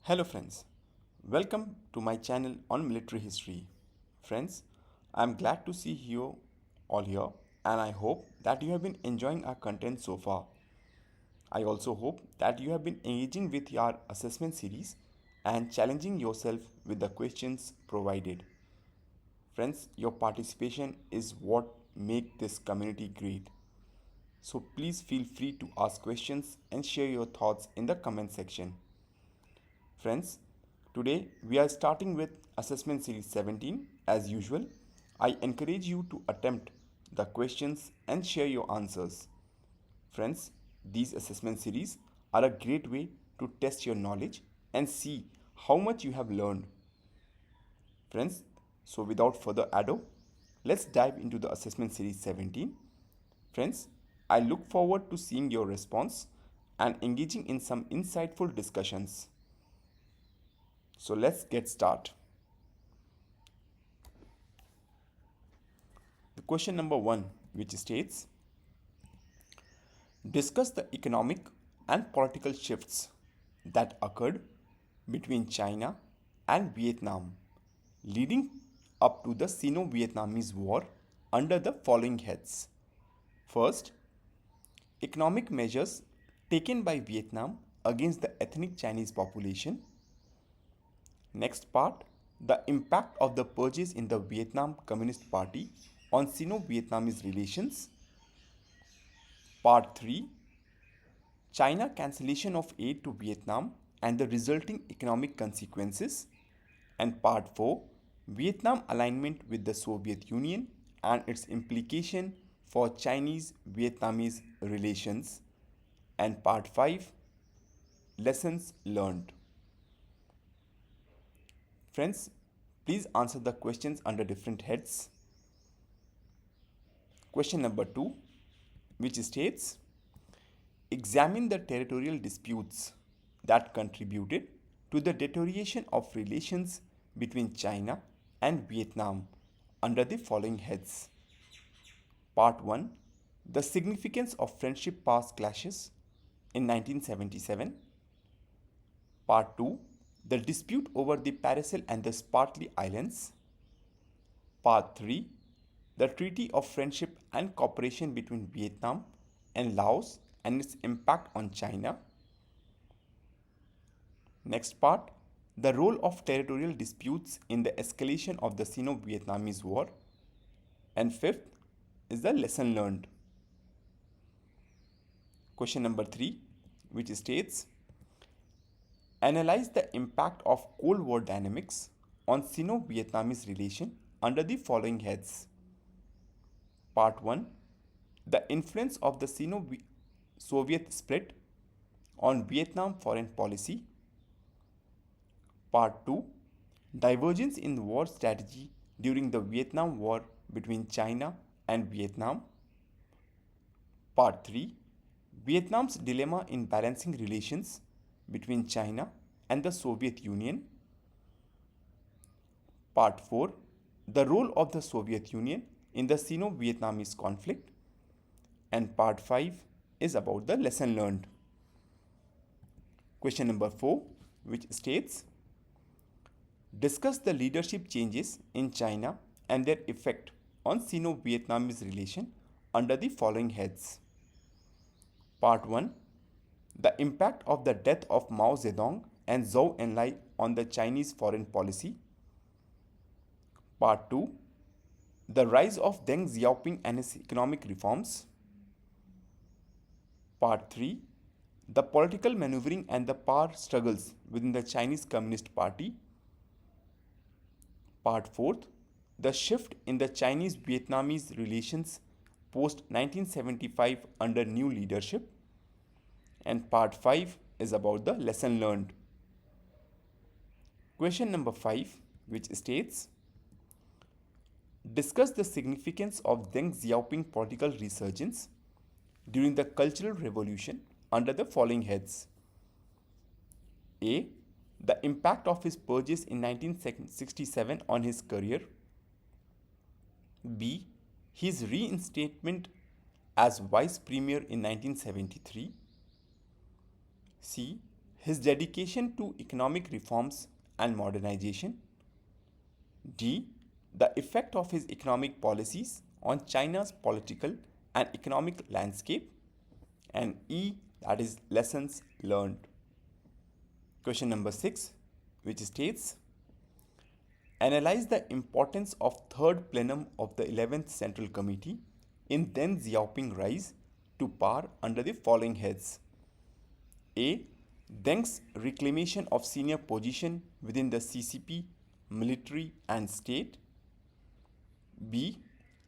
Hello friends, welcome to my channel on military history. Friends, I am glad to see you all here and I hope that you have been enjoying our content so far. I also hope that you have been engaging with our assessment series and challenging yourself with the questions provided. Friends, your participation is what make this community great. So please feel free to ask questions and share your thoughts in the comment section. Friends, today we are starting with assessment series 17. As usual, I encourage you to attempt the questions and share your answers. Friends, these assessment series are a great way to test your knowledge and see how much you have learned. Friends, so without further ado, let's dive into the assessment series 17. Friends, I look forward to seeing your response and engaging in some insightful discussions. So let's get started. The question number 1, which states, discuss the economic and political shifts that occurred between China and Vietnam leading up to the Sino-Vietnamese War under the following heads. First, economic measures taken by Vietnam against the ethnic Chinese population. Next part, the impact of the purges in the Vietnam Communist Party on Sino-Vietnamese relations. Part 3, China cancellation of aid to Vietnam and the resulting economic consequences. And Part 4, Vietnam alignment with the Soviet Union and its implication for Chinese-Vietnamese relations. And Part 5, lessons learned. Friends, please answer the questions under different heads. Question number 2, which states, examine the territorial disputes that contributed to the deterioration of relations between China and Vietnam under the following heads. Part 1, the significance of friendship past clashes in 1977. Part 2, the dispute over the Paracel and the Spratly Islands. Part 3, the Treaty of Friendship and Cooperation between Vietnam and Laos and its impact on China. Next part, the role of territorial disputes in the escalation of the Sino-Vietnamese War. And fifth is the lesson learned. Question number 3, which states, analyze the impact of Cold War dynamics on Sino-Vietnamese relation under the following heads. Part 1, the influence of the Sino-Soviet split on Vietnam foreign policy. Part 2, divergence in war strategy during the Vietnam War between China and Vietnam. Part 3, Vietnam's dilemma in balancing relations between China and the Soviet Union. Part 4, the role of the Soviet Union in the Sino-Vietnamese conflict. And Part 5 is about the lesson learned. Question number 4, which states, discuss the leadership changes in China and their effect on Sino-Vietnamese relation under the following heads. Part 1, the impact of the death of Mao Zedong and Zhou Enlai on the Chinese foreign policy. Part 2, the rise of Deng Xiaoping and his economic reforms. Part 3, the political maneuvering and the power struggles within the Chinese Communist Party. Part 4, the shift in the Chinese-Vietnamese relations post 1975 under new leadership. And Part 5 is about the lesson learned. Question number 5, which states, discuss the significance of Deng Xiaoping political resurgence during the Cultural Revolution under the following heads. A, the impact of his purges in 1967 on his career. B, his reinstatement as vice premier in 1973. C, his dedication to economic reforms and modernization. D. The effect of his economic policies on China's political and economic landscape. And E. That is lessons learned. Question number 6, which states, analyze the importance of third plenum of the 11th Central Committee in Deng Xiaoping rise to power under the following heads. A. Deng's reclamation of senior position within the CCP, military and state. B.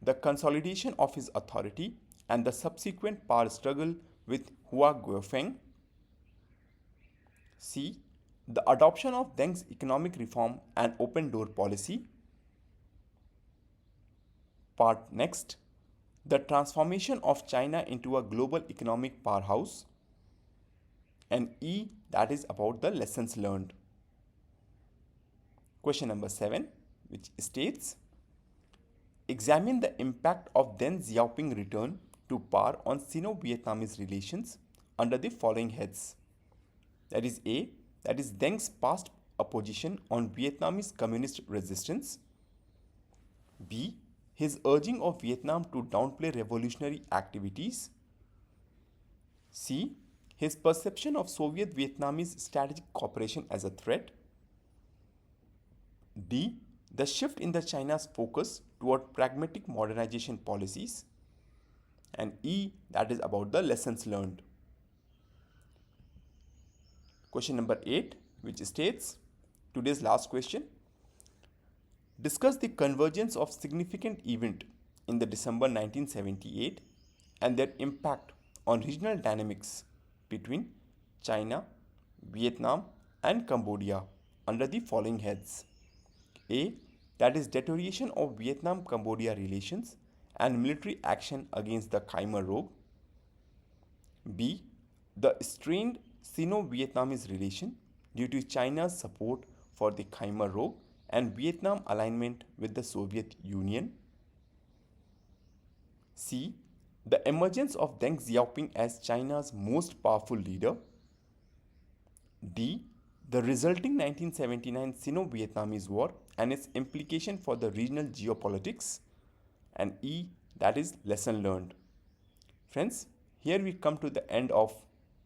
The consolidation of his authority and the subsequent power struggle with Hua Guofeng. C. The adoption of Deng's economic reform and open door policy. Part next. The transformation of China into a global economic powerhouse. And E, that is about the lessons learned. Question number 7, which states, examine the impact of Deng Xiaoping return to power on Sino-Vietnamese relations under the following heads. That is A, that is Deng's past opposition on Vietnamese communist resistance. B, his urging of Vietnam to downplay revolutionary activities. C, his perception of Soviet Vietnamese strategic cooperation as a threat. D, the shift in the China's focus toward pragmatic modernization policies. And E, that is about the lessons learned. Question number 8, which states, today's last question, discuss the convergence of significant events in the December 1978 and their impact on regional dynamics between China, Vietnam and Cambodia under the following heads. A, that is deterioration of Vietnam-Cambodia relations and military action against the Khmer Rouge. B, the strained Sino-Vietnamese relation due to China's support for the Khmer Rouge and Vietnam alignment with the Soviet Union. C, the emergence of Deng Xiaoping as China's most powerful leader. D, the resulting 1979 Sino-Vietnamese War and its implication for the regional geopolitics. And E, that is lesson learned. Friends, here we come to the end of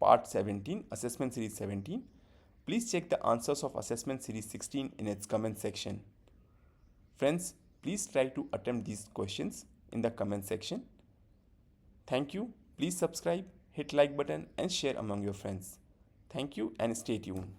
part 17, assessment series 17. Please check the answers of assessment series 16 in its comment section. Friends, please try to attempt these questions in the comment section. Thank you. Please subscribe, hit like button and share among your friends. Thank you and stay tuned.